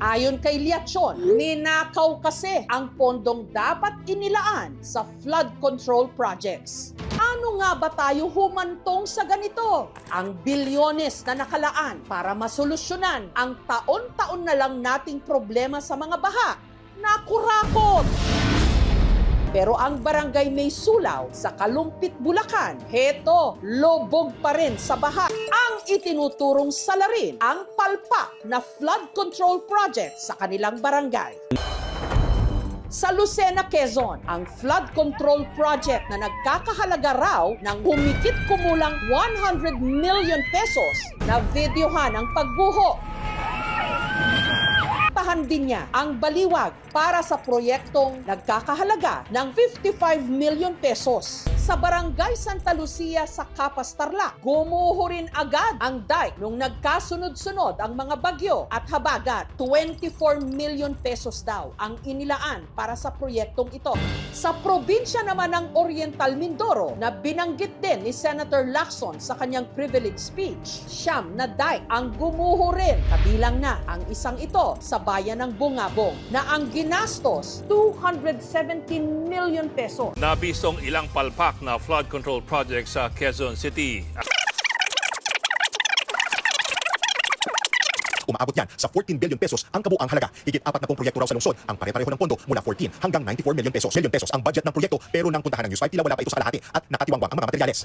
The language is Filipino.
Ayon kay Liachon, ninakaw kasi ang pondong dapat inilaan sa flood control projects. Ano nga ba tayo humantong sa ganito? Ang bilyones na nakalaan para masolusyonan ang taon-taon na lang nating problema sa mga baha, nakurakot! Pero ang barangay May Sulaw sa Kalumpit, Bulacan, heto, lobog pa rin sa baha. Ang itinuturong salarin ang palpak na flood control project sa kanilang barangay. Sa Lucena, Quezon, ang flood control project na nagkakahalaga raw ng humigit kumulang 100 million pesos na videohan ang pagguho. Tahan din niya ang baliwag para sa proyektong nagkakahalaga ng 55 million pesos. Sa Barangay Santa Lucia sa Capas, Tarlac, gumuho rin agad ang dike nung nagkasunod-sunod ang mga bagyo at habagat. 24 million pesos daw ang inilaan para sa proyektong ito. Sa probinsya naman ng Oriental Mindoro na binanggit din ni Senator Lacson sa kanyang privilege speech, siyam na dike ang gumuho rin, kabilang na ang isang ito sa bayan ng Bungabong na ang ginastos 217 million pesos. Nabisong ilang palpak na flood control project sa Quezon City. Umaabot yan sa 14 billion pesos ang kabuang halaga. Higit 40 proyekto raw sa lungsod ang pare-pareho ng pondo mula 14 hanggang 94 million pesos. Ang budget ng proyekto pero nang puntahan ng News 5 tila wala pa ito sa kalahati at nakatiwangwang ang mga materyales.